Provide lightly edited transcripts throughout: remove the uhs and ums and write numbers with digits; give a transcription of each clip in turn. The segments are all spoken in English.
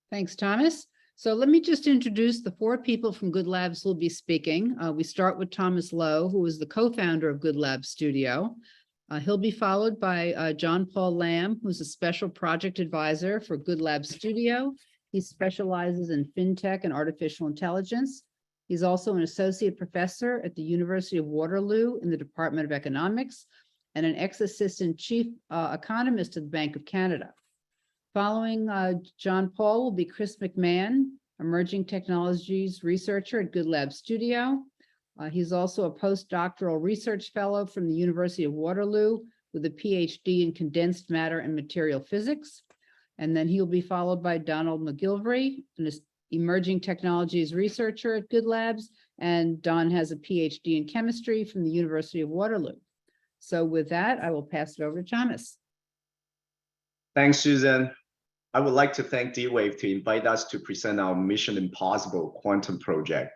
Thanks, Thomas. So let me just introduce the four people from GoodLabs who will be speaking. We start with Thomas Lowe, who is the co-founder of GoodLabs Studio. He'll be followed by John Paul Lamb, who's a special project advisor for GoodLabs Studio. He specializes in fintech and artificial intelligence. He's also an associate professor at the University of Waterloo in the Department of Economics and an ex-assistant chief economist at the Bank of Canada. Following John Paul will be Chris McMahon, emerging technologies researcher at GoodLabs Studio. He's also a postdoctoral research fellow from the University of Waterloo with a PhD in condensed matter and material physics. And then he'll be followed by Donald McGilvray, an emerging technologies researcher at GoodLabs. And Don has a PhD in chemistry from the University of Waterloo. So with that, I will pass it over to Thomas. Thanks, Susan. I would like to thank D-Wave to invite us to present our Mission Impossible quantum project.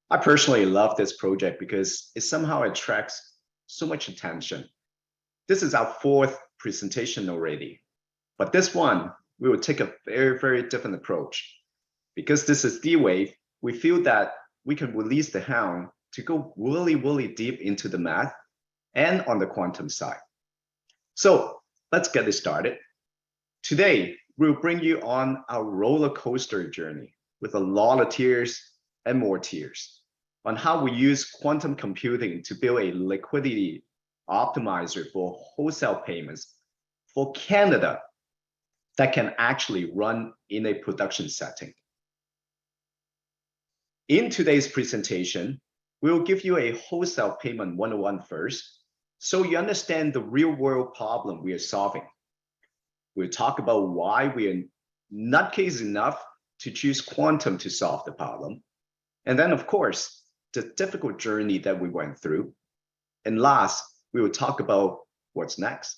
I personally love this project because it somehow attracts so much attention. This is our fourth presentation already, but this one, we will take a very, very different approach. Because this is D-Wave, we feel that we can release the hound to go really, really deep into the math and on the quantum side. So let's get this started. Today, we'll bring you on our roller coaster journey with a lot of tears and more tears on how we use quantum computing to build a liquidity optimizer for wholesale payments for Canada that can actually run in a production setting. In today's presentation, we'll give you a wholesale payment 101 first, so you understand the real world problem we are solving. We'll talk about why we are nutcase enough to choose quantum to solve the problem. And then, of course, the difficult journey that we went through. And last, we will talk about what's next.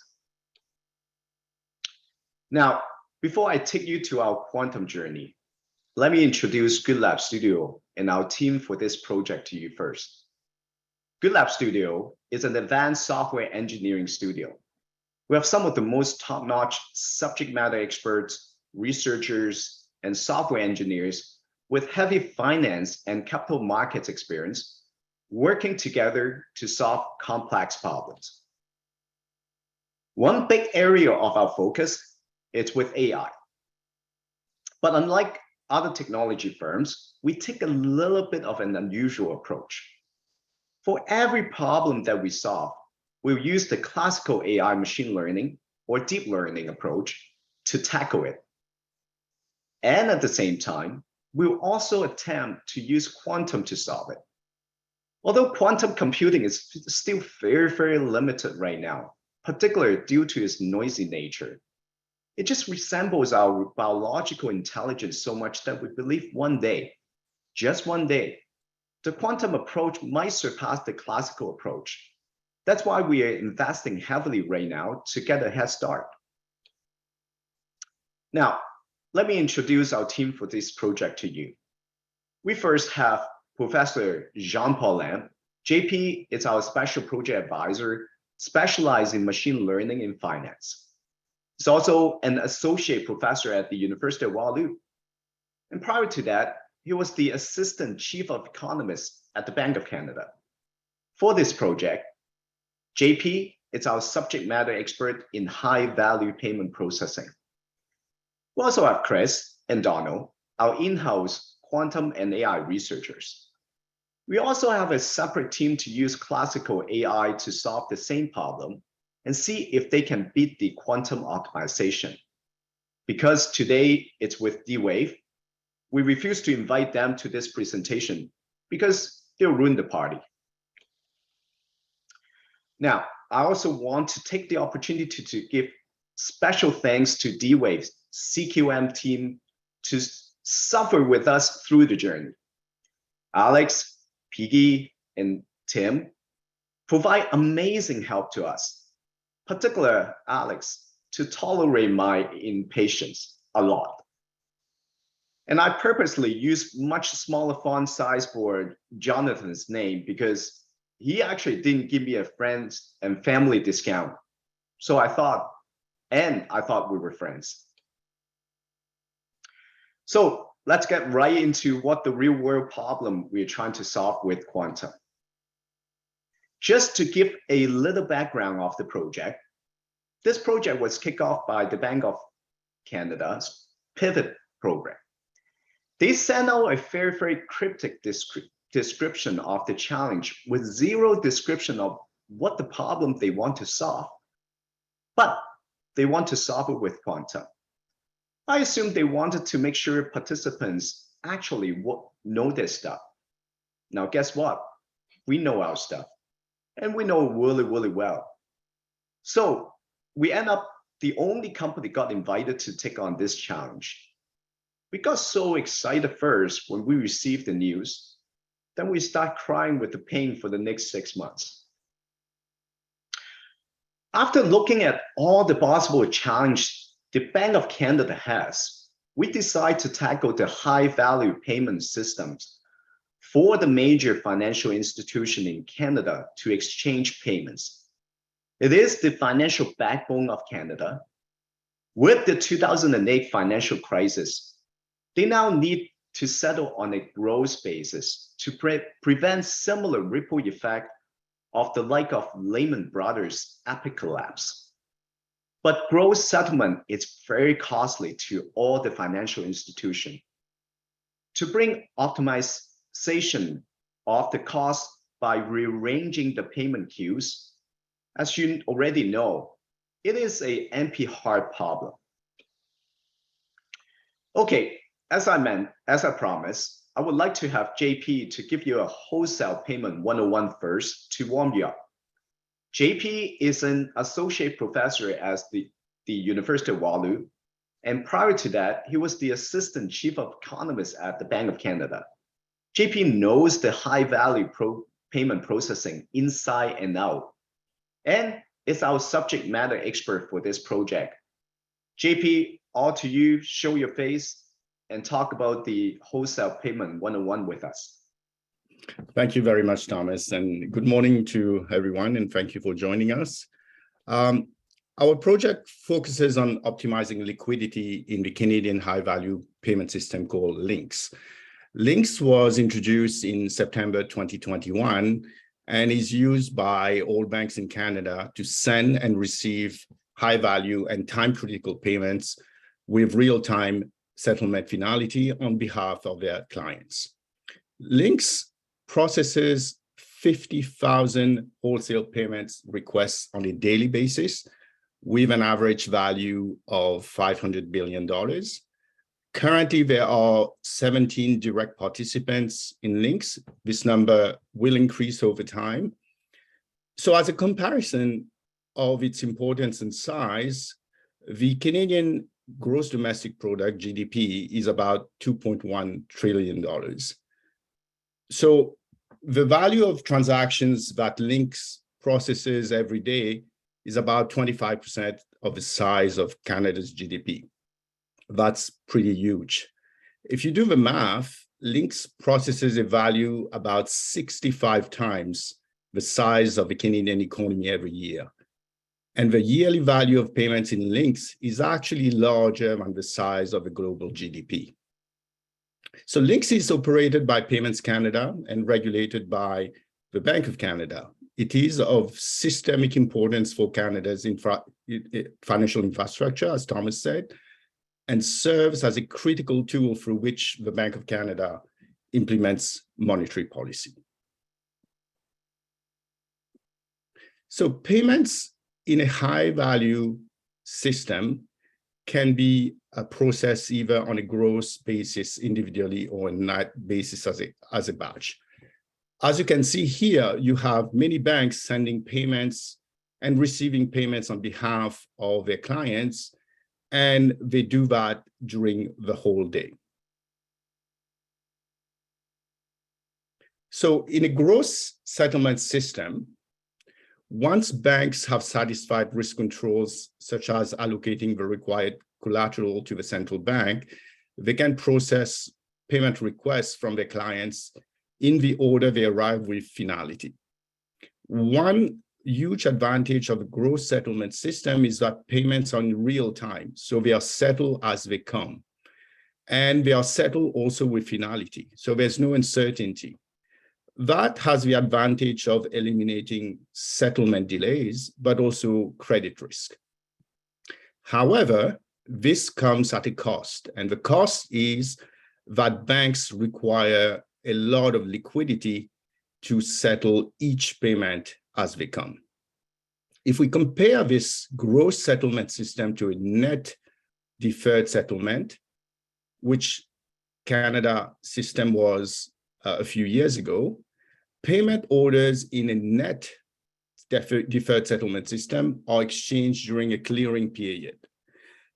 Now, before I take you to our quantum journey, let me introduce GoodLabs Studio and our team for this project to you first. GoodLabs Studio is an advanced software engineering studio. We have some of the most top-notch subject matter experts, researchers, and software engineers with heavy finance and capital markets experience working together to solve complex problems. One big area of our focus is with AI. But unlike other technology firms, we take a little bit of an unusual approach. For every problem that we solve, we'll use the classical AI machine learning or deep learning approach to tackle it. And at the same time, we'll also attempt to use quantum to solve it. Although quantum computing is still very, very limited right now, particularly due to its noisy nature, it just resembles our biological intelligence so much that we believe one day, just one day, the quantum approach might surpass the classical approach. That's why we are investing heavily right now to get a head start. Now, let me introduce our team for this project to you. We first have Professor Jean-Paul Lamb. JP is our special project advisor, specialized in machine learning in finance. He's also an associate professor at the University of Waterloo. And prior to that, he was the assistant chief of economist at the Bank of Canada. For this project, JP is our subject matter expert in high-value payment processing. We also have Chris and Donald, our in-house quantum and AI researchers. We also have a separate team to use classical AI to solve the same problem and see if they can beat the quantum optimization. Because today it's with D-Wave, we refuse to invite them to this presentation because they'll ruin the party. Now, I also want to take the opportunity to give special thanks to D-Wave's CQM team to suffer with us through the journey. Alex, Piggy, and Tim provide amazing help to us, particularly Alex, to tolerate my impatience a lot. And I purposely used much smaller font size for Jonathan's name because he actually didn't give me a friends and family discount. So I thought we were friends. So let's get right into what the real world problem we're trying to solve with Quantum. Just to give a little background of the project, this project was kicked off by the Bank of Canada's Pivot program. They sent out a very cryptic description of the challenge with zero description of what the problem they want to solve. But they want to solve it with Quantum. I assume they wanted to make sure participants actually know their stuff. Now, guess what? We know our stuff, and we know really well. So we end up the only company got invited to take on this challenge. We got so excited first when we received the news, then we start crying with the pain for the next 6 months. After looking at all the possible challenges the Bank of Canada has, we decide to tackle the high-value payment systems for the major financial institution in Canada to exchange payments. It is the financial backbone of Canada. With the 2008 financial crisis, they now need to settle on a gross basis to prevent similar ripple effect of the like of Lehman Brothers epic collapse. But gross settlement is very costly to all the financial institutions. To bring optimization of the cost by rearranging the payment queues, as you already know, it is a NP hard problem. Okay, as I promised, I would like to have JP to give you a wholesale payment 101 first to warm you up. JP is an associate professor at the University of Waterloo, and prior to that, he was the assistant chief of economist at the Bank of Canada. JP knows the high-value payment processing inside and out, and is our subject matter expert for this project. JP, all to you, show your face, and talk about the wholesale payment 101 with us. Thank you very much, Thomas, and good morning to everyone, and thank you for joining us. Our project focuses on optimizing liquidity in the Canadian high-value payment system called LINX. LINX was introduced in September 2021 and is used by all banks in Canada to send and receive high-value and time-critical payments with real-time settlement finality on behalf of their clients. LINX processes 50,000 wholesale payments requests on a daily basis with an average value of $500 billion. Currently, there are 17 direct participants in LINX. This number will increase over time. So as a comparison of its importance and size, the Canadian gross domestic product, GDP, is about $2.1 trillion. So the value of transactions that LINX processes every day is about 25% of the size of Canada's GDP. That's pretty huge. If you do the math, LINX processes a value about 65 times the size of the Canadian economy every year. And the yearly value of payments in LINX is actually larger than the size of the global GDP. So LINX is operated by Payments Canada and regulated by the Bank of Canada. It is of systemic importance for Canada's financial infrastructure, as Thomas said, and serves as a critical tool through which the Bank of Canada implements monetary policy. So payments in a high-value system can be processed either on a gross basis individually or a net basis as a batch. As you can see here, you have many banks sending payments and receiving payments on behalf of their clients, and they do that during the whole day. So in a gross settlement system, once banks have satisfied risk controls, such as allocating the required collateral to the central bank, they can process payment requests from their clients in the order they arrive with finality. One huge advantage of the gross settlement system is that payments are in real time, so they are settled as they come. and they are settled also with finality. So there's no uncertainty. That has the advantage of eliminating settlement delays, but also credit risk. However, this comes at a cost, and the cost is that banks require a lot of liquidity to settle each payment as they come. If we compare this gross settlement system to a net deferred settlement, which Canada system was a few years ago, payment orders in a net deferred settlement system are exchanged during a clearing period.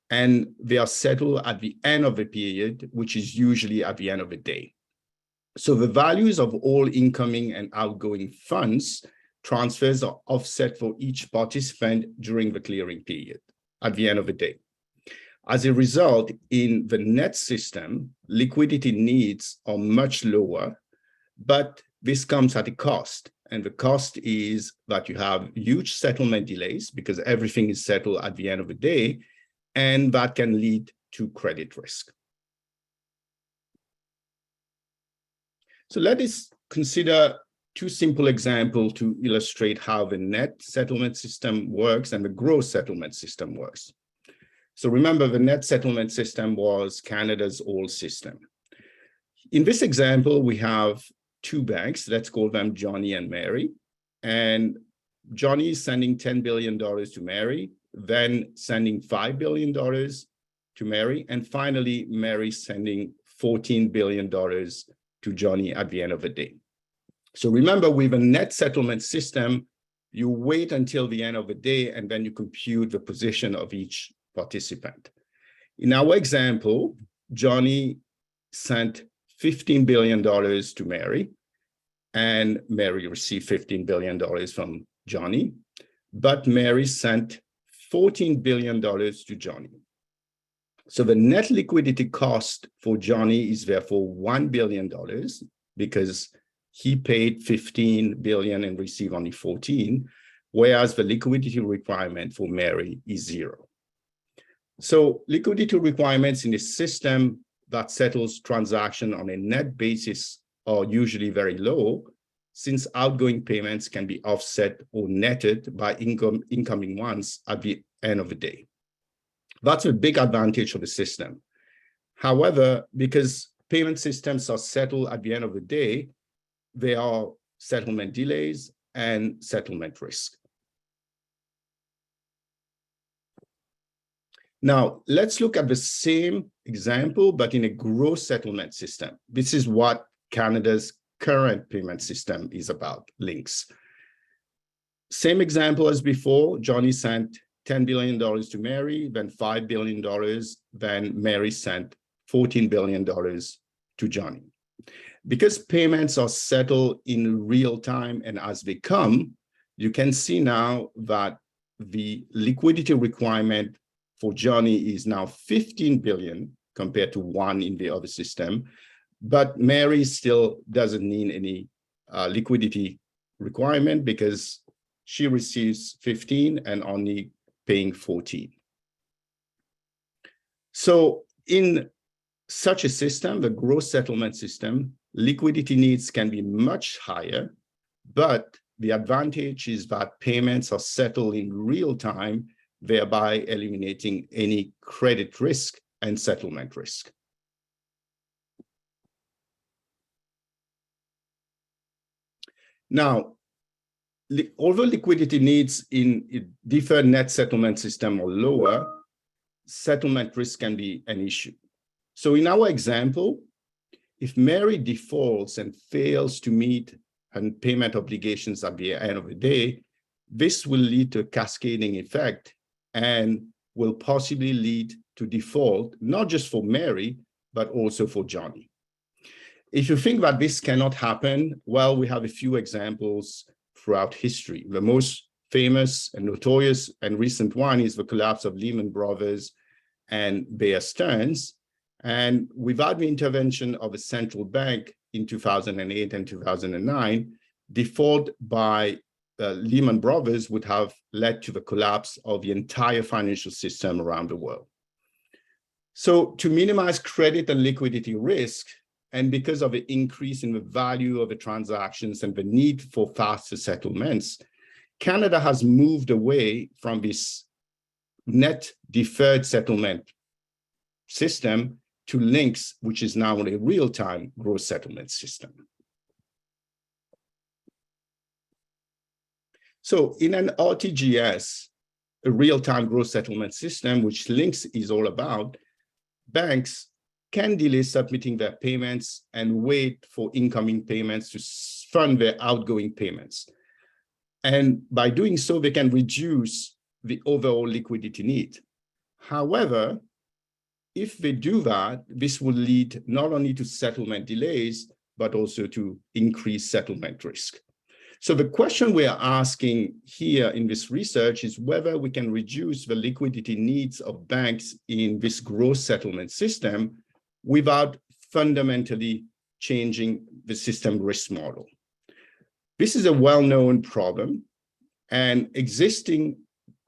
And they are settled at the end of the period, which is usually at the end of the day. So the values of all incoming and outgoing funds transfers are offset for each participant during the clearing period at the end of the day. As a result, in the net system, liquidity needs are much lower, but this comes at a cost. And the cost is that you have huge settlement delays because everything is settled at the end of the day, and that can lead to credit risk. So let us consider two simple examples to illustrate how the net settlement system works and the gross settlement system works. So remember, the net settlement system was Canada's old system. In this example, we have two banks, let's call them Johnny and Mary. And Johnny is sending $10 billion to Mary, then sending $5 billion to Mary, and finally, Mary sending $14 billion to Johnny at the end of the day. So remember, with a net settlement system, you wait until the end of the day, and then you compute the position of each participant. In our example, Johnny sent $15 billion to Mary, and Mary received $15 billion from Johnny, but Mary sent $14 billion to Johnny. So the net liquidity cost for Johnny is therefore $1 billion because he paid 15 billion and received only 14, whereas the liquidity requirement for Mary is 0. So liquidity requirements in a system that settles transaction on a net basis are usually very low, since outgoing payments can be offset or netted by incoming ones at the end of the day. That's a big advantage of the system. However, because payment systems are settled at the end of the day, there are settlement delays and settlement risk. Now, let's look at the same example, but in a gross settlement system. This is what Canada's current payment system is about, links. Same example as before, Johnny sent $10 billion to Mary, then $5 billion, then Mary sent $14 billion to Johnny. Because payments are settled in real time and as they come, you can see now that the liquidity requirement for Johnny is now 15 billion compared to 1 in the other system, but Mary still doesn't need any liquidity requirement because she receives 15 and only paying 14. So in such a system, the gross settlement system, liquidity needs can be much higher, but the advantage is that payments are settled in real time, thereby eliminating any credit risk and settlement risk. Now, although liquidity needs in a deferred net settlement system are lower, settlement risk can be an issue. So in our example, if Mary defaults and fails to meet her payment obligations at the end of the day, this will lead to a cascading effect and will possibly lead to default, not just for Mary, but also for Johnny. If you think that this cannot happen, well, we have a few examples throughout history. The most famous and notorious and recent one is the collapse of Lehman Brothers and Bear Stearns. And without the intervention of a central bank in 2008 and 2009, default by Lehman Brothers would have led to the collapse of the entire financial system around the world. So to minimize credit and liquidity risk, and because of the increase in the value of the transactions and the need for faster settlements, Canada has moved away from this net deferred settlement system to LINX, which is now a real-time gross settlement system. So in an RTGS, a real-time gross settlement system, which LINX is all about, banks can delay submitting their payments and wait for incoming payments to fund their outgoing payments. And by doing so, they can reduce the overall liquidity need. However, if they do that, this will lead not only to settlement delays, but also to increased settlement risk. So the question we are asking here in this research is whether we can reduce the liquidity needs of banks in this gross settlement system without fundamentally changing the system risk model. This is a well-known problem, and existing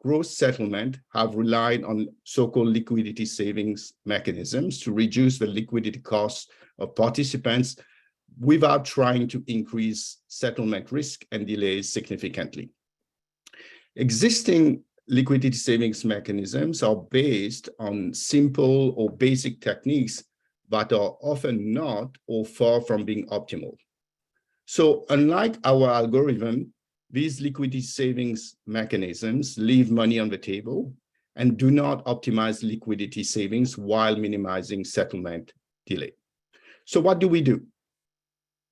gross settlement have relied on so-called liquidity savings mechanisms to reduce the liquidity costs of participants without trying to increase settlement risk and delays significantly. Existing liquidity savings mechanisms are based on simple or basic techniques that are often not or far from being optimal. So unlike our algorithm, these liquidity savings mechanisms leave money on the table and do not optimize liquidity savings while minimizing settlement delay. So what do?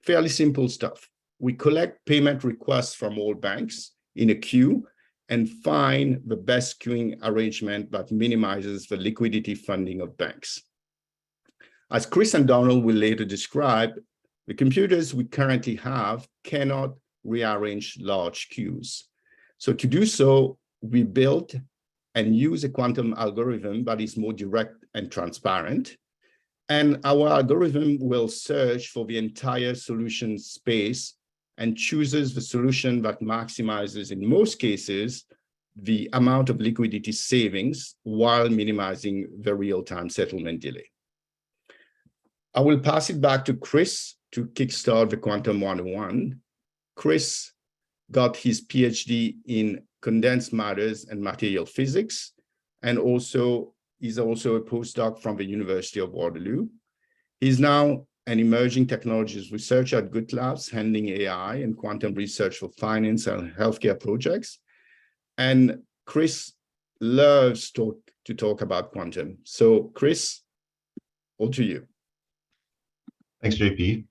Fairly simple stuff. We collect payment requests from all banks in a queue and find the best queuing arrangement that minimizes the liquidity funding of banks. As Chris and Donald will later describe, the computers we currently have cannot rearrange large queues. So to do so, we built and use a quantum algorithm that is more direct and transparent. And our algorithm will search for the entire solution space and chooses the solution that maximizes, in most cases, the amount of liquidity savings while minimizing the real-time settlement delay. I will pass it back to Chris to kickstart the Quantum 101. Chris got his PhD in condensed matters and material physics, and he's also a postdoc from the University of Waterloo. He's now an emerging technologies researcher at GoodLabs, handling AI and quantum research for finance and healthcare projects. And Chris loves to talk about quantum. So Chris, all to you. Thanks, JP.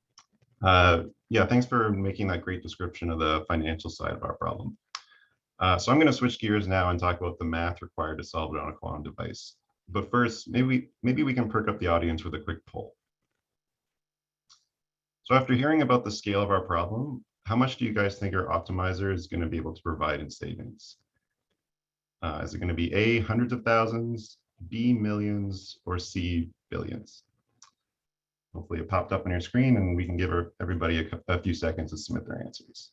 Yeah, thanks for making that great description of the financial side of our problem. So I'm going to switch gears now and talk about the math required to solve it on a quantum device. But first, maybe we can perk up the audience with a quick poll. So after hearing about the scale of our problem, how much do you guys think our optimizer is going to be able to provide in savings? Is it going to be A, hundreds of thousands, B, millions, or C, billions? Hopefully it popped up on your screen and we can give everybody a few seconds to submit their answers.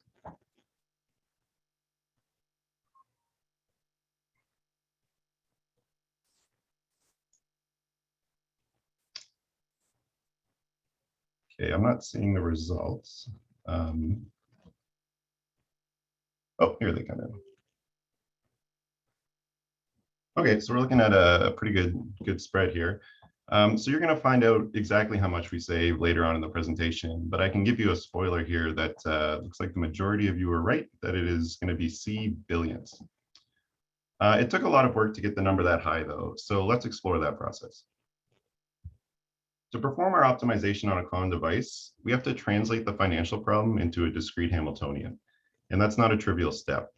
Okay, I'm not seeing the results. Oh, here they come in. Okay, so we're looking at a pretty good spread here. So you're going to find out exactly how much we save later on in the presentation, but I can give you a spoiler here that looks like the majority of you are right, that it is going to be C, billions. It took a lot of work to get the number that high though, so let's explore that process. To perform our optimization on a quantum device, we have to translate the financial problem into a discrete Hamiltonian, and that's not a trivial step.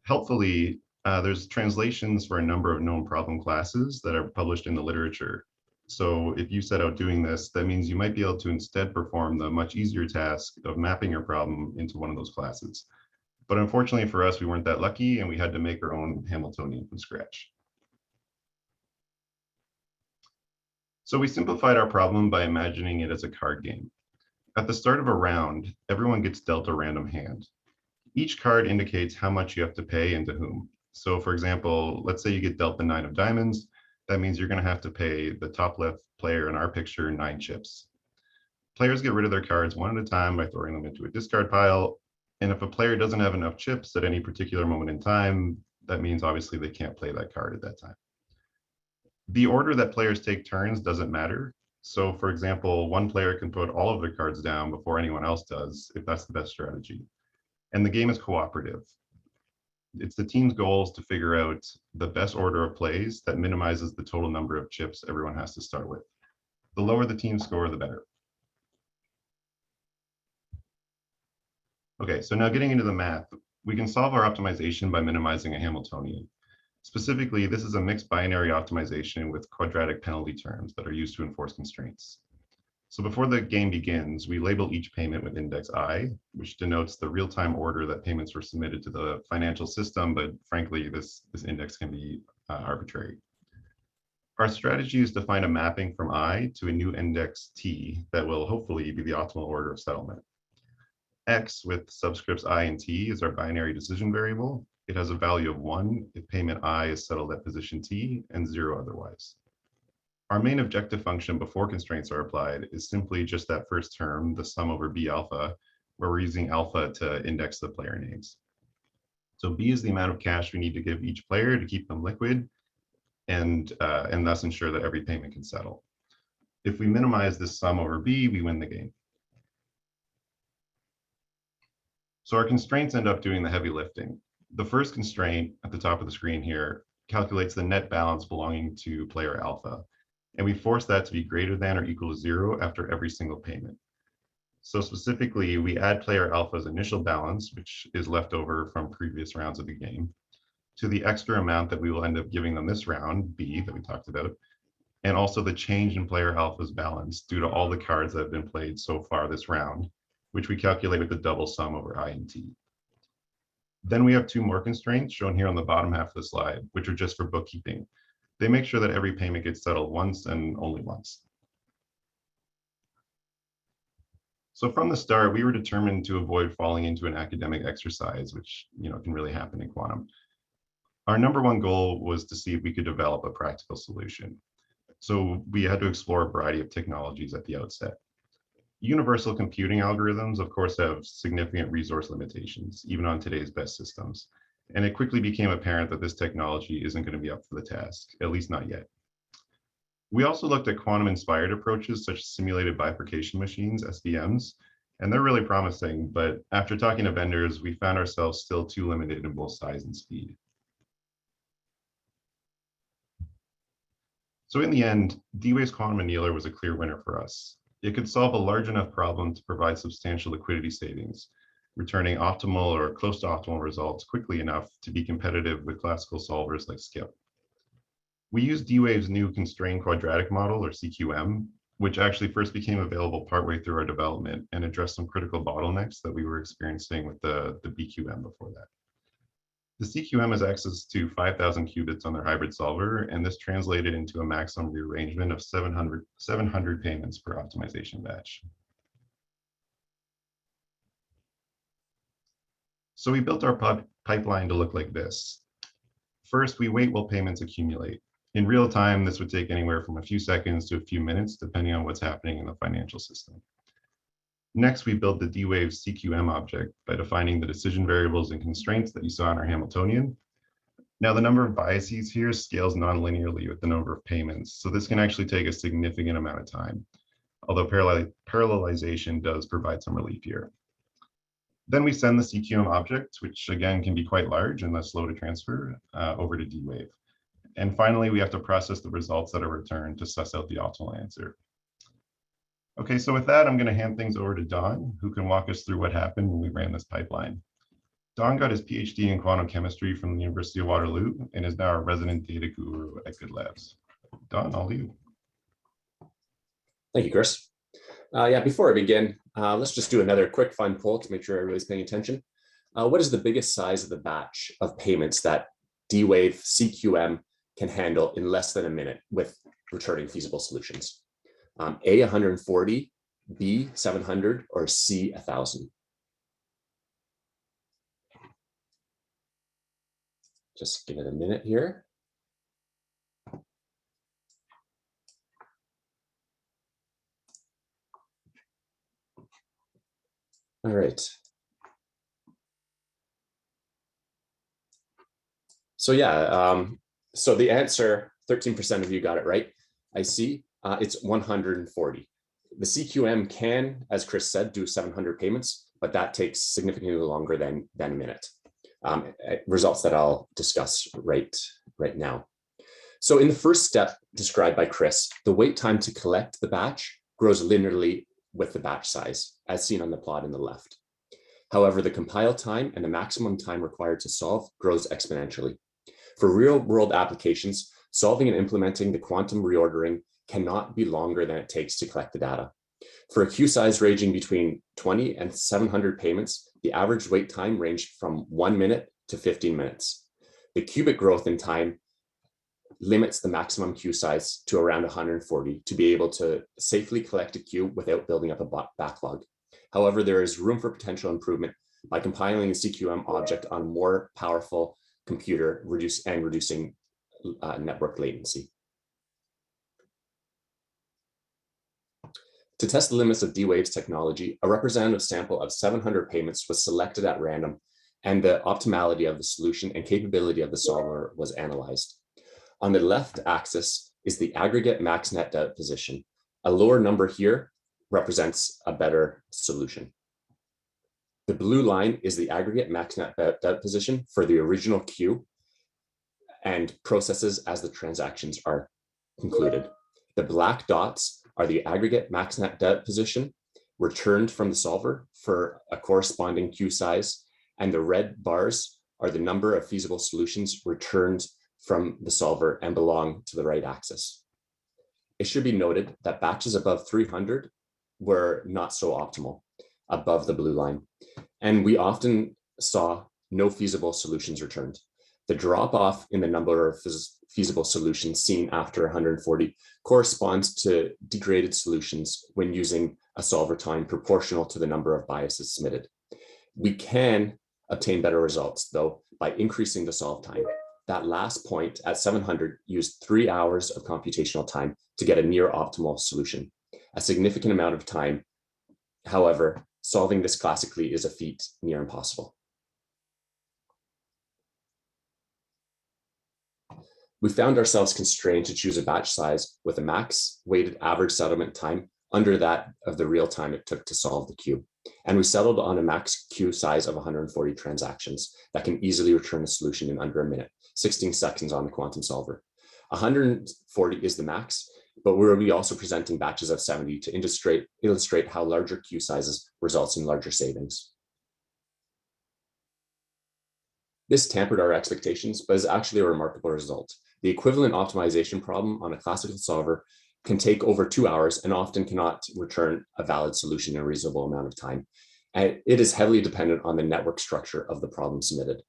Helpfully, there's translations for a number of known problem classes that are published in the literature. So if you set out doing this, that means you might be able to instead perform the much easier task of mapping your problem into one of those classes. But unfortunately for us, we weren't that lucky and we had to make our own Hamiltonian from scratch. So we simplified our problem by imagining it as a card game. At the start of a round, everyone gets dealt a random hand. Each card indicates how much you have to pay and to whom. So for example, let's say you get dealt the 9 of diamonds, That means you're going to have to pay the top left player in our picture 9 chips. Players get rid of their cards one at a time by throwing them into a discard pile. And if a player doesn't have enough chips at any particular moment in time, that means obviously they can't play that card at that time. The order that players take turns doesn't matter. So for example, one player can put all of their cards down before anyone else does, if that's the best strategy. And the game is cooperative. It's the team's goals to figure out the best order of plays that minimizes the total number of chips everyone has to start with. The lower the team score, the better. Okay, so now getting into the math, we can solve our optimization by minimizing a Hamiltonian. Specifically, this is a mixed binary optimization with quadratic penalty terms that are used to enforce constraints. So before the game begins, we label each payment with index I, which denotes the real-time order that payments were submitted to the financial system, but frankly, this index can be arbitrary. Our strategy is to find a mapping from I to a new index T that will hopefully be the optimal order of settlement. X with subscripts I and T is our binary decision variable. It has a value of 1 if payment I is settled at position T and 0 otherwise. Our main objective function before constraints are applied is simply just that first term, the sum over B alpha, where we're using alpha to index the player names. So B is the amount of cash we need to give each player to keep them liquid and thus ensure that every payment can settle. If we minimize this sum over B, we win the game. So our constraints end up doing the heavy lifting. The first constraint at the top of the screen here calculates the net balance belonging to player alpha. And we force that to be greater than or equal to 0 after every single payment. So specifically, we add player alpha's initial balance, which is left over from previous rounds of the game, to the extra amount that we will end up giving them this round, B, that we talked about, and also the change in player alpha's balance due to all the cards that have been played so far this round, which we calculate with the double sum over I and T. Then we have 2 more constraints shown here on the bottom half of the slide, which are just for bookkeeping. They make sure that every payment gets settled once and only once. So from the start, we were determined to avoid falling into an academic exercise, which can really happen in quantum. Our number 1 goal was to see if we could develop a practical solution. So we had to explore a variety of technologies at the outset. Universal computing algorithms, of course, have significant resource limitations, even on today's best systems. And it quickly became apparent that this technology isn't going to be up for the task, at least not yet. We also looked at quantum-inspired approaches such as simulated bifurcation machines, SBMs, and they're really promising, but after talking to vendors, we found ourselves still too limited in both size and speed. So in the end, D-Wave's quantum annealer was a clear winner for us. It could solve a large enough problem to provide substantial liquidity savings, returning optimal or close to optimal results quickly enough to be competitive with classical solvers like Skip. We used D-Wave's new constrained quadratic model, or CQM, which actually first became available partway through our development and addressed some critical bottlenecks that we were experiencing with the BQM before that. The CQM has access to 5,000 qubits on their hybrid solver, and this translated into a maximum rearrangement of 700 payments per optimization batch. So we built our pipeline to look like this. First, we wait while payments accumulate. In real time, this would take anywhere from a few seconds to a few minutes, depending on what's happening in the financial system. Next, we build the D-Wave CQM object by defining the decision variables and constraints that you saw in our Hamiltonian. Now, the number of biases here scales non-linearly with the number of payments, so this can actually take a significant amount of time, although parallelization does provide some relief here. Then we send the CQM object, which again can be quite large and thus slow to transfer, over to D-Wave. And finally, we have to process the results that are returned to suss out the optimal answer. Okay, so with that, I'm going to hand things over to Don, who can walk us through what happened when we ran this pipeline. Don got his PhD in quantum chemistry from the University of Waterloo and is now a resident data guru at GoodLabs. Don, all you. Thank you, Chris. Yeah, before I begin, let's just do another quick fun poll to make sure everybody's paying attention. What is the biggest size of the batch of payments that D-Wave CQM can handle in less than a minute with returning feasible solutions? A, 140, B, 700, or C, 1,000? Just give it a minute here. All right. So yeah, so the answer, 13% of you got it right. I see it's 140. The CQM can, as Chris said, do 700 payments, but that takes significantly longer than a minute. Results that I'll discuss right now. So in the first step described by Chris, the wait time to collect the batch grows linearly with the batch size, as seen on the plot in the left. However, the compile time and the maximum time required to solve grows exponentially. For real-world applications, solving and implementing the quantum reordering cannot be longer than it takes to collect the data. For a queue size ranging between 20 and 700 payments, the average wait time ranged from 1 minute to 15 minutes. The qubit growth in time limits the maximum queue size to around 140 to be able to safely collect a queue without building up a backlog. However, there is room for potential improvement by compiling a CQM object on a more powerful computer reducing network latency. To test the limits of D-Wave's technology, a representative sample of 700 payments was selected at random, and the optimality of the solution and capability of the solver was analyzed. On the left axis is the aggregate max net depth position. A lower number here represents a better solution. The blue line is the aggregate max net depth position for the original queue and processes as the transactions are concluded. The black dots are the aggregate max net depth position returned from the solver for a corresponding queue size, and the red bars are the number of feasible solutions returned from the solver and belong to the right axis. It should be noted that batches above 300 were not so optimal above the blue line, and we often saw no feasible solutions returned. The drop off in the number of feasible solutions seen after 140 corresponds to degraded solutions when using a solver time proportional to the number of biases submitted. We can obtain better results, though, by increasing the solve time. That last point at 700 used 3 hours of computational time to get a near optimal solution. A significant amount of time. However, solving this classically is a feat near impossible. We found ourselves constrained to choose a batch size with a max weighted average settlement time under that of the real time it took to solve the queue. And we settled on a max queue size of 140 transactions that can easily return a solution in under a minute, 16 seconds on the quantum solver. 140 is the max, but we'll be also presenting batches of 70 to illustrate how larger queue sizes results in larger savings. This tampered our expectations, but is actually a remarkable result. The equivalent optimization problem on a classical solver can take over 2 hours and often cannot return a valid solution in a reasonable amount of time. And it is heavily dependent on the network structure of the problem submitted.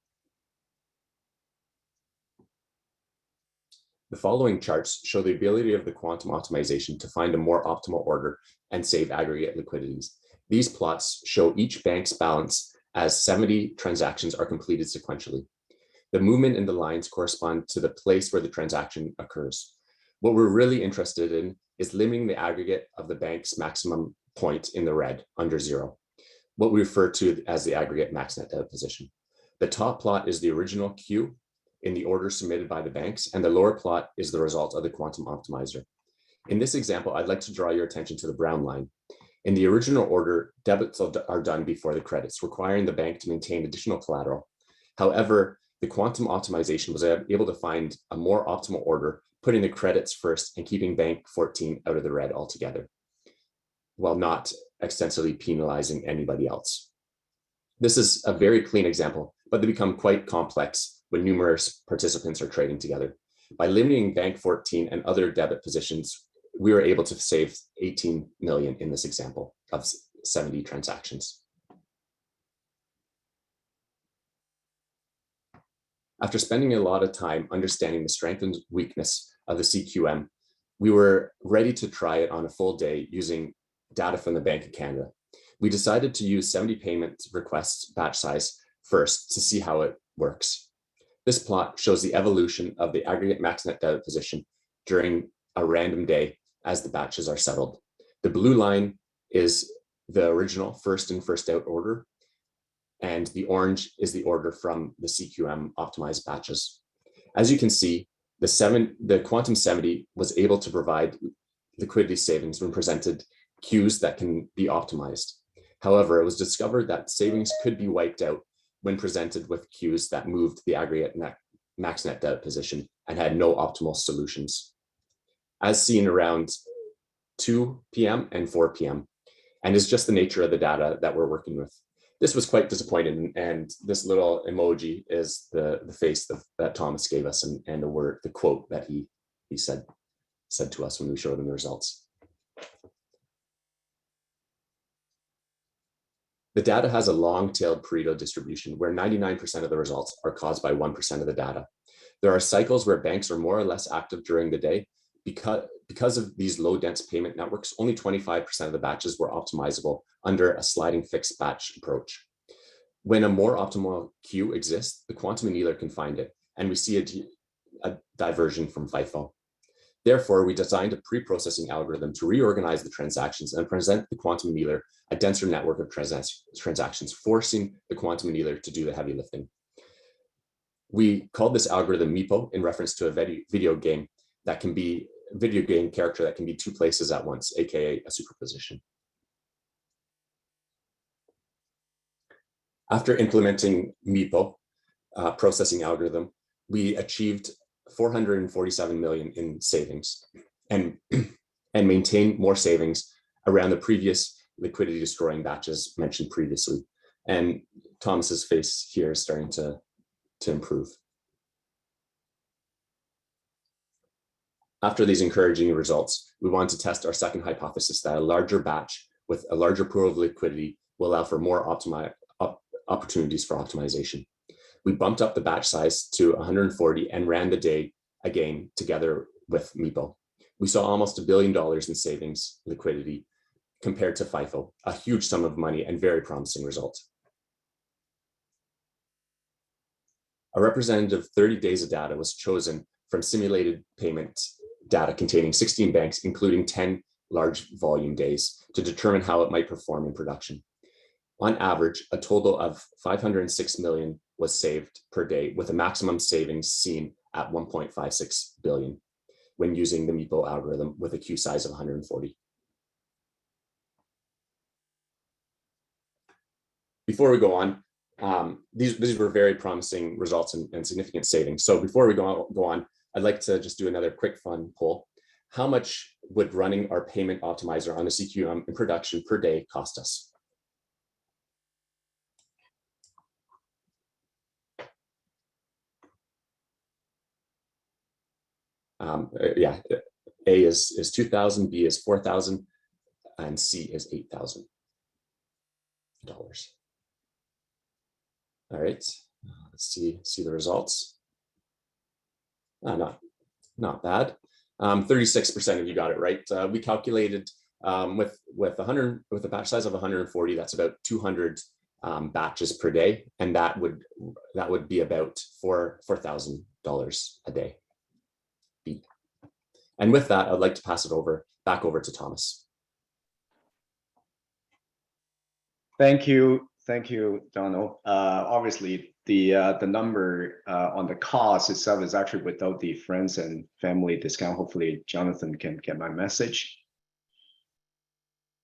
The following charts show the ability of the quantum optimization to find a more optimal order and save aggregate liquidities. These plots show each bank's balance as 70 transactions are completed sequentially. The movement in the lines correspond to the place where the transaction occurs. What we're really interested in is limiting the aggregate of the bank's maximum point in the red, under 0, what we refer to as the aggregate max net depth position. The top plot is the original queue in the order submitted by the banks, and the lower plot is the result of the quantum optimizer. In this example, I'd like to draw your attention to the brown line. In the original order, debits are done before the credits, requiring the bank to maintain additional collateral. However, the quantum optimization was able to find a more optimal order, putting the credits first and keeping bank 14 out of the red altogether, while not extensively penalizing anybody else. This is a very clean example, but they become quite complex when numerous participants are trading together. By limiting bank 14 and other debit positions, we were able to save 18 million in this example of 70 transactions. After spending a lot of time understanding the strength and weakness of the CQM, we were ready to try it on a full day using data from the Bank of Canada. We decided to use 70 payment requests batch size first to see how it works. This plot shows the evolution of the aggregate max net debit position during a random day as the batches are settled. The blue line is the original first in, first out order, and the orange is the order from the CQM optimized batches. As you can see, the Quantum 70 was able to provide liquidity savings when presented queues that can be optimized. However, it was discovered that savings could be wiped out when presented with queues that moved the aggregate max net doubt position and had no optimal solutions, as seen around 2 p.m. and 4 p.m. and is just the nature of the data that we're working with. This was quite disappointing, and this little emoji is the face that Thomas gave us, and the quote that he said to us when we showed him the results. The data has a long-tailed Pareto distribution where 99% of the results are caused by 1% of the data. There are cycles where banks are more or less active during the day. Because of these low-dense payment networks, only 25% of the batches were optimizable under a sliding fixed batch approach. When a more optimal queue exists, the quantum annealer can find it, and we see a diversion from FIFO. Therefore, we designed a pre-processing algorithm to reorganize the transactions and present the quantum annealer a denser network of transactions, forcing the quantum annealer to do the heavy lifting. We called this algorithm Meepo in reference to a video game character that can be two places at once, aka a superposition. After implementing Meepo processing algorithm, we achieved 447 million in savings and maintained more savings around the previous liquidity destroying batches mentioned previously. And Thomas's face here is starting to improve. After these encouraging results, we want to test our second hypothesis that a larger batch with a larger pool of liquidity will allow for more opportunities for optimization. We bumped up the batch size to 140 and ran the day again together with Meepo. We saw almost $1 billion in savings liquidity compared to FIFO, a huge sum of money and very promising result. A representative 30 days of data was chosen from simulated payment data containing 16 banks, including 10 large volume days, to determine how it might perform in production. On average, a total of 506 million was saved per day, with a maximum savings seen at 1.56 billion when using the Meepo algorithm with a queue size of 140. Before we go on, these were very promising results and significant savings. So before we go on, I'd like to just do another quick fun poll. How much would running our payment optimizer on the CQM in production per day cost us? Yeah, A is 2,000, B is 4,000, and C is $8,000. All right, let's see the results. Not bad. 36% of you got it right. We calculated with a batch size of 140. That's about 200 batches per day, and that would be about $4,000 a day. And with that, I'd like to pass it back over to Thomas. Thank you, Donald. Obviously, the number on the cost itself is actually without the friends and family discount. Hopefully, Jonathan can get my message.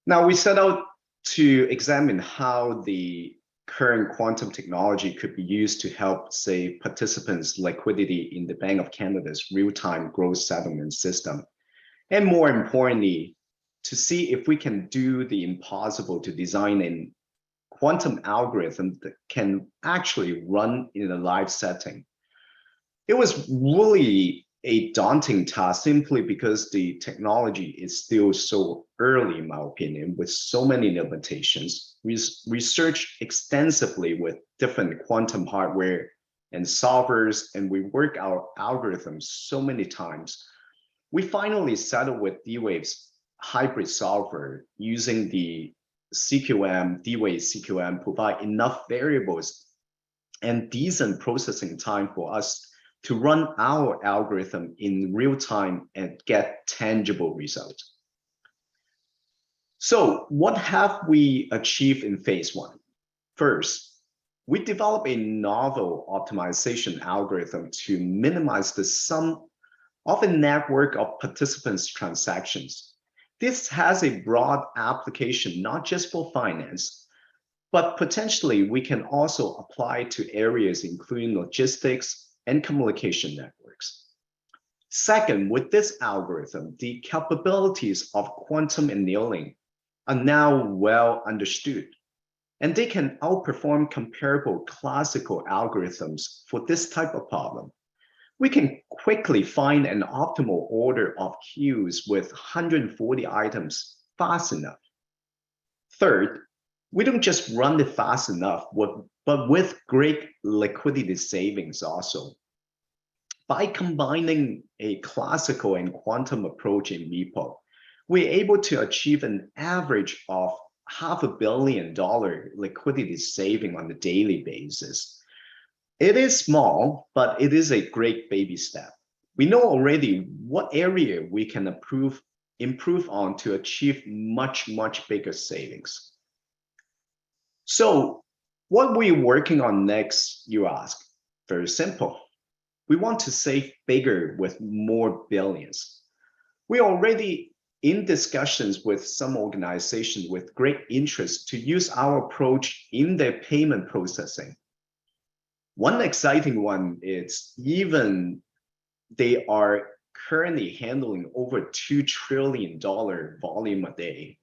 Now, we set out to examine how the current quantum technology could be used to help, say, participants' liquidity in the Bank of Canada's real-time gross settlement system. And more importantly, to see if we can do the impossible to design a quantum algorithm that can actually run in a live setting. It was really a daunting task simply because the technology is still so early, in my opinion, with so many limitations. We researched extensively with different quantum hardware and solvers, and we worked our algorithms so many times. We finally settled with D-Wave's hybrid solver using the CQM, D-Wave CQM, provide enough variables and decent processing time for us to run our algorithm in real time and get tangible results. So what have we achieved in phase 1? First, we developed a novel optimization algorithm to minimize the sum of a network of participants' transactions. This has a broad application, not just for finance, but potentially we can also apply to areas including logistics and communication networks. Second, with this algorithm, the capabilities of quantum annealing are now well understood, and they can outperform comparable classical algorithms for this type of problem. We can quickly find an optimal order of queues with 140 items fast enough. Third, we don't just run it fast enough, but with great liquidity savings also. By combining a classical and quantum approach in Meepo, we're able to achieve an average of $500 million liquidity saving on a daily basis. It is small, but it is a great baby step. We know already what area we can improve on to achieve much bigger savings. So what we're working on next, you ask? Very simple. We want to save bigger with more billions. We're already in discussions with some organizations with great interest to use our approach in their payment processing. One exciting one is even they are currently handling over $2 trillion volume a day.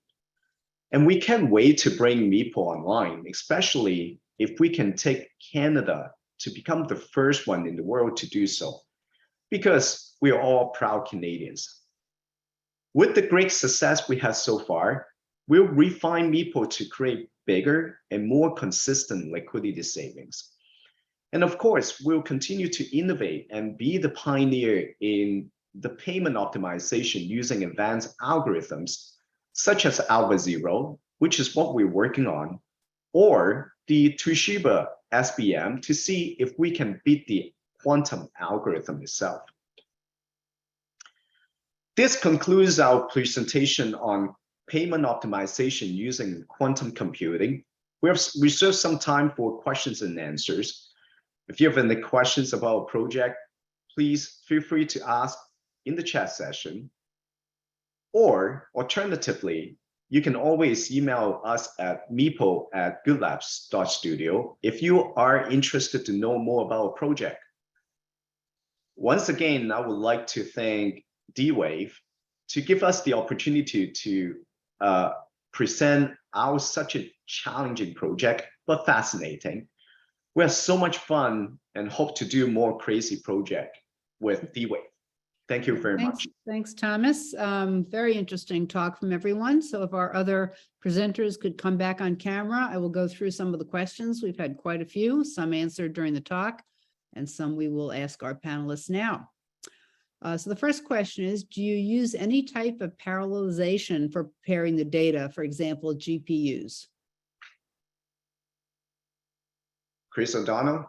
And we can't wait to bring Meepo online, especially if we can take Canada to become the first one in the world to do so, because we are all proud Canadians. With the great success we have so far, we'll refine Meepo to create bigger and more consistent liquidity savings. And of course, we'll continue to innovate and be the pioneer in the payment optimization using advanced algorithms, such as Alpha Zero, which is what we're working on, or the Toshiba SBM to see if we can beat the quantum algorithm itself. This concludes our presentation on payment optimization using quantum computing. We have reserved some time for questions and answers. If you have any questions about our project, please feel free to ask in the chat session. Or alternatively, you can always email us at meepo@goodlabs.studio if you are interested to know more about our project. Once again, I would like to thank D-Wave to give us the opportunity to present our such a challenging project, but fascinating. We have so much fun and hope to do more crazy project with D-Wave. Thank you very much. Thanks, Thomas. Very interesting talk from everyone. So if our other presenters could come back on camera, I will go through some of the questions. We've had quite a few, some answered during the talk, and some we will ask our panelists now. So the first question is, do you use any type of parallelization for preparing the data, for example, GPUs? Chris O'Donnell?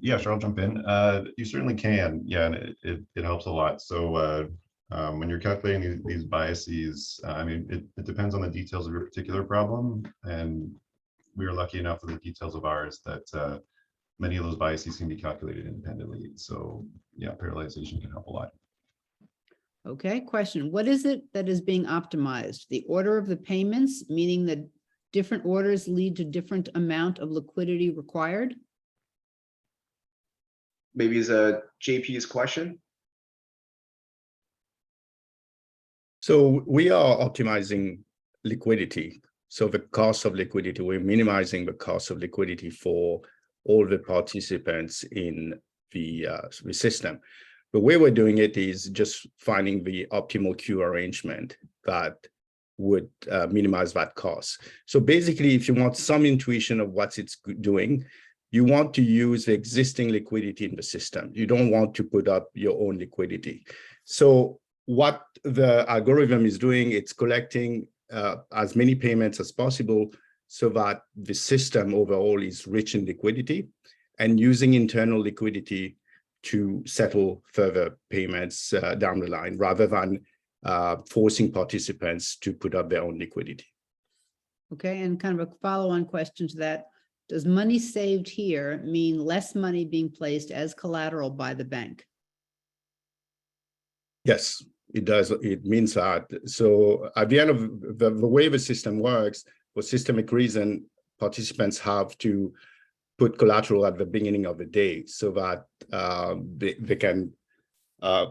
Yeah, sure, I'll jump in. You certainly can, yeah, and it helps a lot. So when you're calculating these biases, I mean, it depends on the details of your particular problem, and we are lucky enough with the details of ours that many of those biases can be calculated independently. So yeah, parallelization can help a lot. Okay, question. What is it that is being optimized? The order of the payments, meaning that different orders lead to different amount of liquidity required? Maybe it's a JP's question. So we are optimizing liquidity. So the cost of liquidity, we're minimizing the cost of liquidity for all the participants in the system. The way we're doing it is just finding the optimal queue arrangement that would minimize that cost. So basically, if you want some intuition of what it's doing, you want to use the existing liquidity in the system. You don't want to put up your own liquidity. So what the algorithm is doing, it's collecting as many payments as possible so that the system overall is rich in liquidity, and using internal liquidity to settle further payments down the line, rather than forcing participants to put up their own liquidity. Okay, and kind of a follow-on question to that. Does money saved here mean less money being placed as collateral by the bank? Yes, it does. It means that. So at the end of the way the system works, for systemic reason, participants have to put collateral at the beginning of the day so that they can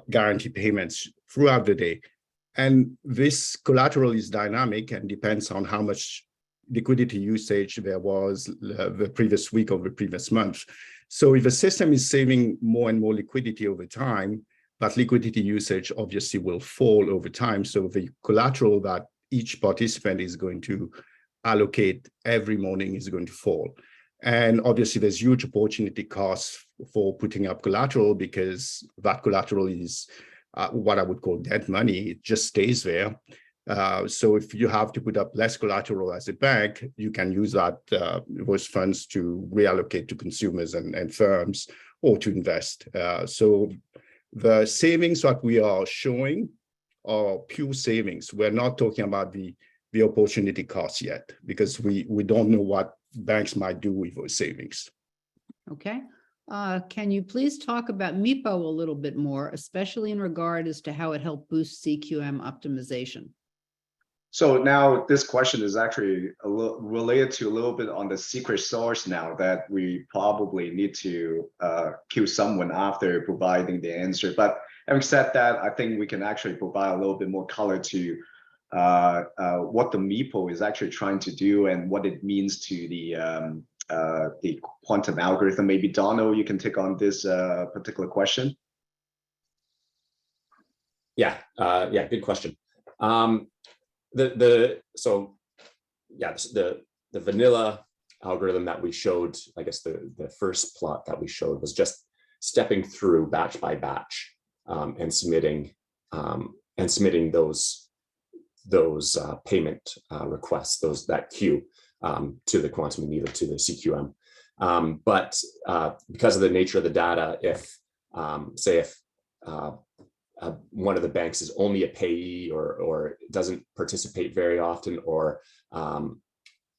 guarantee payments throughout the day. And this collateral is dynamic and depends on how much liquidity usage there was the previous week or the previous month. So if the system is saving more and more liquidity over time, that liquidity usage obviously will fall over time. So the collateral that each participant is going to allocate every morning is going to fall. And obviously there's huge opportunity costs for putting up collateral because that collateral is what I would call dead money. It just stays there. So if you have to put up less collateral as a bank, you can use that those funds to reallocate to consumers and firms or to invest. So the savings that we are showing are pure savings. We're not talking about the opportunity cost yet because we don't know what banks might do with those savings. Okay. Can you please talk about Meepo a little bit more, especially in regard as to how it helped boost CQM optimization? So now this question is actually a little related to a little bit on the secret source now that we probably need to kill someone after providing the answer. But having said that, I think we can actually provide a little bit more color to what the Meepo is actually trying to do and what it means to the quantum algorithm. Maybe Donald, you can take on this particular question. Yeah, good question. The vanilla algorithm that we showed, I guess the first plot that we showed was just stepping through batch by batch and submitting those payment requests, that queue to the quantum annealer, to the CQM. But because of the nature of the data, if one of the banks is only a payee or doesn't participate very often or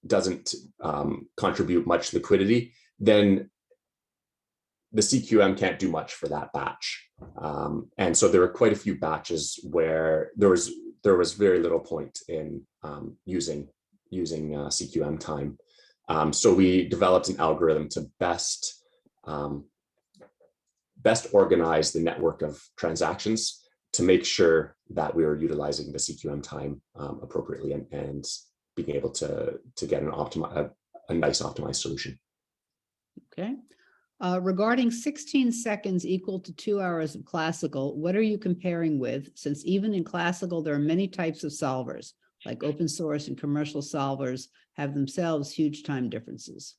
doesn't contribute much liquidity, then the CQM can't do much for that batch. And so there were quite a few batches where there was very little point in using CQM time. So we developed an algorithm to best organize the network of transactions to make sure that we were utilizing the CQM time appropriately and being able to get a nice optimized solution. Okay. Regarding 16 seconds equal to 2 hours of classical, what are you comparing with? Since even in classical, there are many types of solvers, like open source and commercial solvers have themselves huge time differences.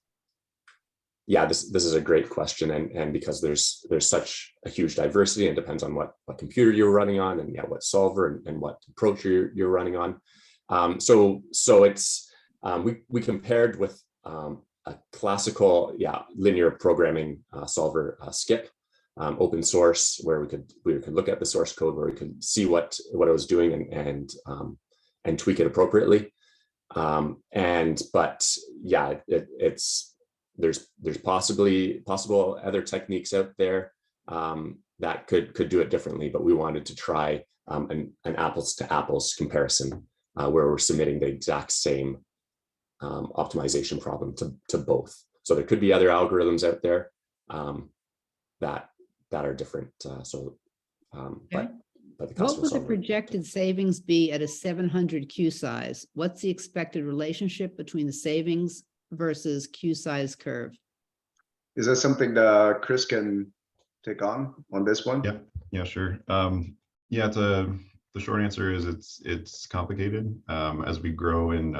Yeah, this is a great question, and because there's such a huge diversity, and depends on what computer you're running on, and what solver and what approach you're running on. So it's we compared with a classical linear programming solver, skip, open source, where we could look at the source code, where we could see what it was doing and tweak it appropriately. But yeah, there's possible other techniques out there that could do it differently, but we wanted to try an apples to apples comparison where we're submitting the exact same optimization problem to both. So there could be other algorithms out there that are different. Okay. But What would the projected savings be at a 700 queue size? What's the expected relationship between the savings versus queue size curve? Is that something that Chris can take on this one? Yeah, sure. The short answer is it's complicated. As we grow in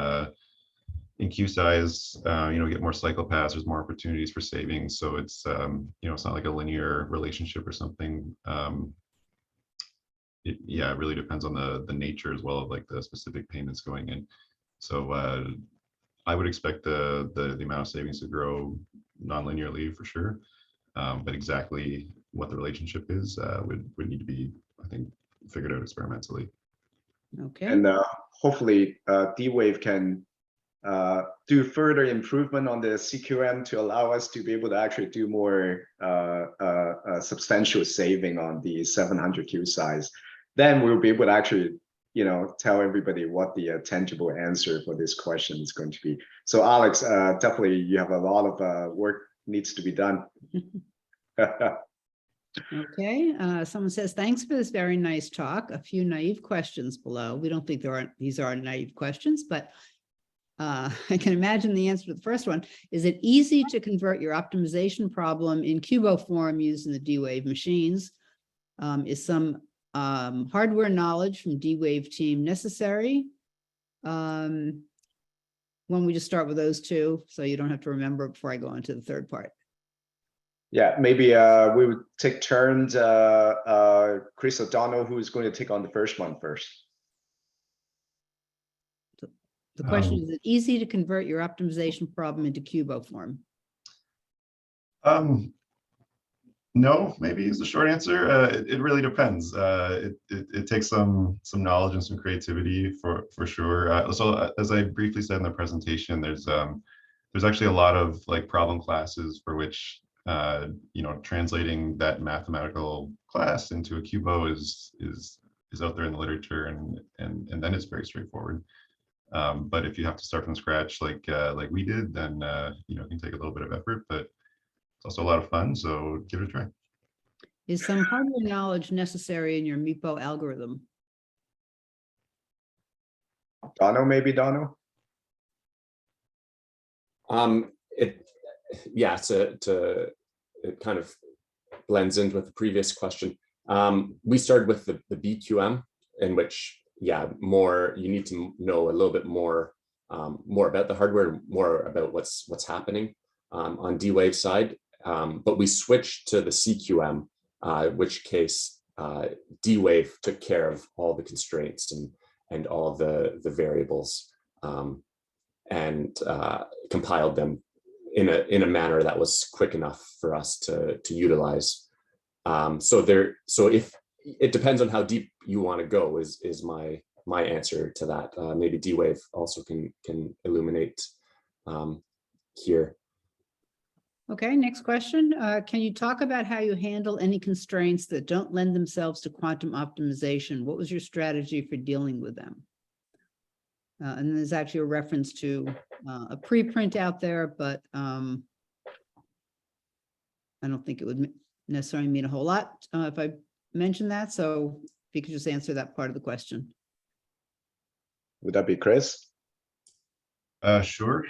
queue size, get more cycle paths, there's more opportunities for savings. So it's it's not like a linear relationship or something. It really depends on the nature as well of like the specific payments going in. So I would expect the amount of savings to grow non-linearly for sure, but exactly what the relationship is would need to be, I think, figured out experimentally. Okay. And hopefully D-Wave can do further improvement on the CQM to allow us to be able to actually do more substantial saving on the 700 queue size. Then we'll be able to actually, you know, tell everybody what the tangible answer for this question is going to be. So Alex, definitely you have a lot of work needs to be done. Okay, someone says, thanks for this very nice talk. A few naive questions below. We don't think these are naive questions, but I can imagine the answer to the first one. Is it easy to convert your optimization problem in Cubo form using the D-Wave machines? Is some hardware knowledge from D-Wave team necessary? Why don't we just start with those two so you don't have to remember before I go into the third part? Yeah, maybe we would take turns. Chris O'Donnell, who is going to take on the first one first. The question is it easy to convert your optimization problem into Cubo form? No, maybe is the short answer. It really depends. It takes some knowledge and some creativity for sure. So as I briefly said in the presentation, there's actually a lot of like problem classes for which you know, translating that mathematical class into a Cubo is out there in the literature, and then it's very straightforward. But if you have to start from scratch like we did, then you know, it can take a little bit of effort, but it's also a lot of fun, so give it a try. Is some hardware knowledge necessary in your Meepo algorithm? Dono, maybe Dono? It kind of blends in with the previous question. We started with the BQM, in which, yeah, you need to know a little bit more about the hardware, more about what's happening on D-Wave side. But we switched to the CQM, which case D-Wave took care of all the constraints and all the variables, and compiled them in a manner that was quick enough for us to utilize. So if it depends on how deep you want to go is my answer to that. Maybe D-Wave also can illuminate here. Okay, next question. Can you talk about how you handle any constraints that don't lend themselves to quantum optimization? What was your strategy for dealing with them? And there's actually a reference to a preprint out there, but I don't think it would necessarily mean a whole lot if I mentioned that. So if you could just answer that part of the question. Would that be Chris? Sure.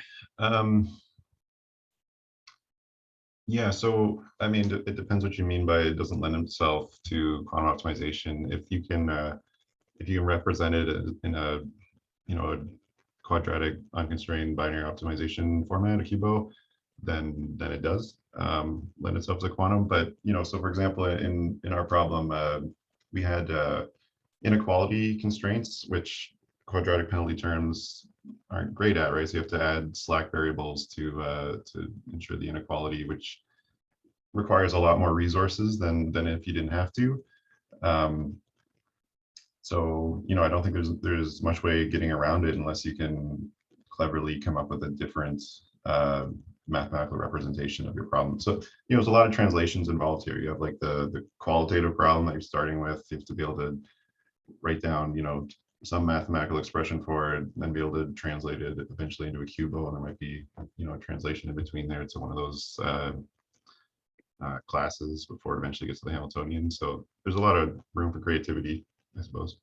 Yeah, so I mean, it depends what you mean by it doesn't lend itself to quantum optimization. If you can represent it in a, you know, a quadratic unconstrained binary optimization format, a Cubo, then it does lend itself to quantum. But you know, so for example, in our problem, we had inequality constraints, which quadratic penalty terms aren't great at, right? So you have to add slack variables to ensure the inequality, which requires a lot more resources than if you didn't have to. So, you know, I don't think there's much way of getting around it unless you can cleverly come up with a different mathematical representation of your problem. So, you know, there's a lot of translations involved here. You have like the qualitative problem that you're starting with. You have to be able to write down, you know, some mathematical expression for it, then be able to translate it eventually into a Cubo, and there might be, you know, a translation in between there to one of those classes before it eventually gets to the Hamiltonian. So there's a lot of room for creativity, I suppose.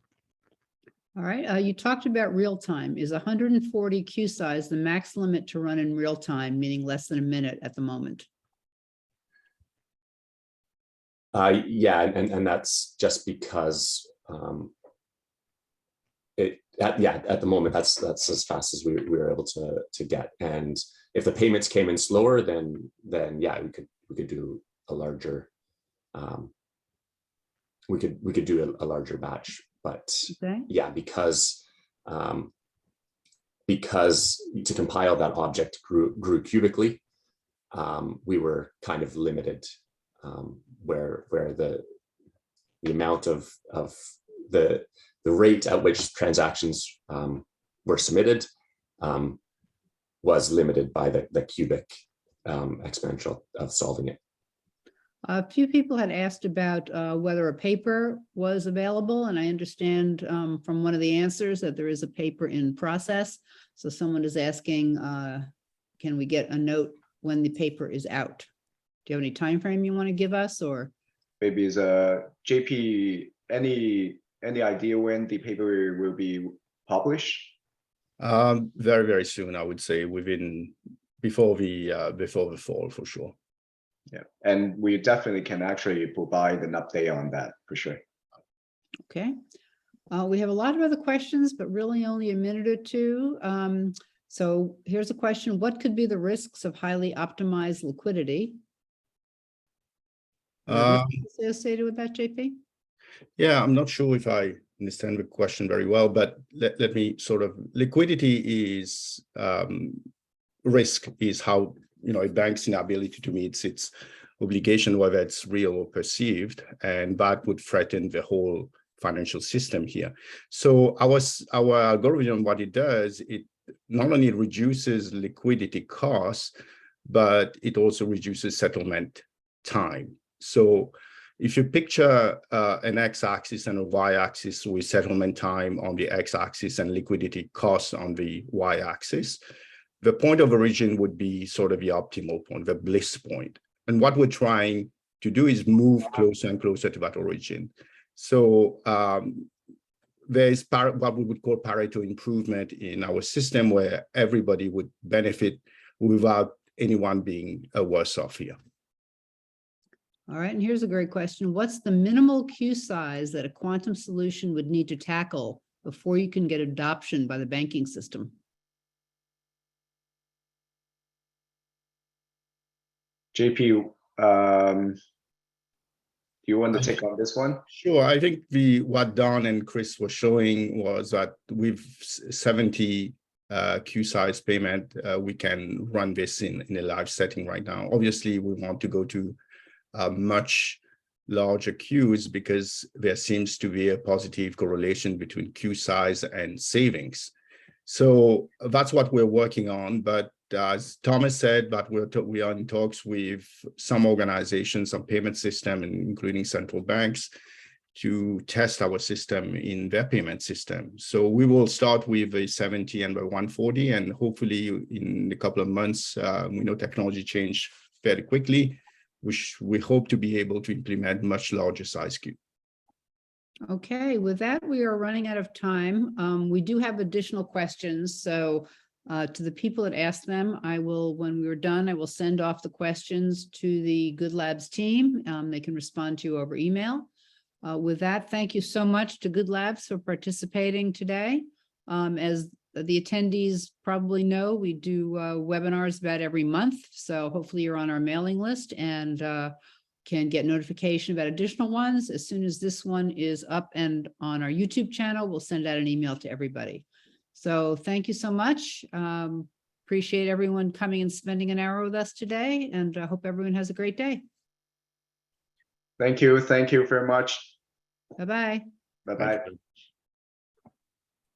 All right, you talked about real time. Is 140 Q size the max limit to run in real time, meaning less than a minute at the moment? Yeah, and that's just because at the moment that's as fast as we were able to get. And if the payments came in slower, then yeah, we could do a larger we could do a larger batch. But okay, yeah, because to compile that object grew cubically, we were kind of limited where the amount of the the rate at which transactions were submitted was limited by the cubic exponential of solving it. A few people had asked about whether a paper was available, and I understand from one of the answers that there is a paper in process. So someone is asking, can we get a note when the paper is out? Do you have any time frame you want to give us, or? Maybe is JP, any idea when the paper will be published? Very, very soon, I would say, before the fall for sure. Yeah, and we definitely can actually provide an update on that for sure. Okay. We have a lot of other questions, but really only a minute or two. So here's a question. What could be the risks of highly optimized liquidity? Associated with that, JP? Yeah, I'm not sure if I understand the question very well, but let me sort of, liquidity is, risk is how, a bank's inability to meet its obligation, whether it's real or perceived, and that would threaten the whole financial system here. So our algorithm, what it does, it not only reduces liquidity costs, but it also reduces settlement time. So if you picture an x-axis and a y-axis with settlement time on the x-axis and liquidity costs on the y-axis, the point of origin would be sort of the optimal point, the bliss point. And what we're trying to do is move closer and closer to that origin. So there's what we would call Pareto improvement in our system, where everybody would benefit without anyone being worse off here. All right, and here's a great question. What's the minimal queue size that a quantum solution would need to tackle before you can get adoption by the banking system? JP, do you want to take on this one? Sure. I think what Don and Chris were showing was that with 70 queue size payment, we can run this in a live setting right now. Obviously, we want to go to much larger queues because there seems to be a positive correlation between queue size and savings. So that's what we're working on. But as Thomas said, that we are in talks with some organizations, some payment system, including central banks, to test our system in their payment system. So we will start with a 70 and a 140, and hopefully in a couple of months, we know technology change fairly quickly, which we hope to be able to implement much larger size queue. Okay, with that, we are running out of time. We do have additional questions. So to the people that asked them, when we're done, I will send off the questions to the GoodLabs team. They can respond to you over email. With that, thank you so much to GoodLabs for participating today. As the attendees probably know, we do webinars about every month. So hopefully you're on our mailing list and can get notification about additional ones. As soon as this one is up and on our YouTube channel, we'll send out an email to everybody. So thank you so much. Appreciate everyone coming and spending an hour with us today, and I hope everyone has a great day. Thank you. Thank you very much. Bye-bye. Bye-bye.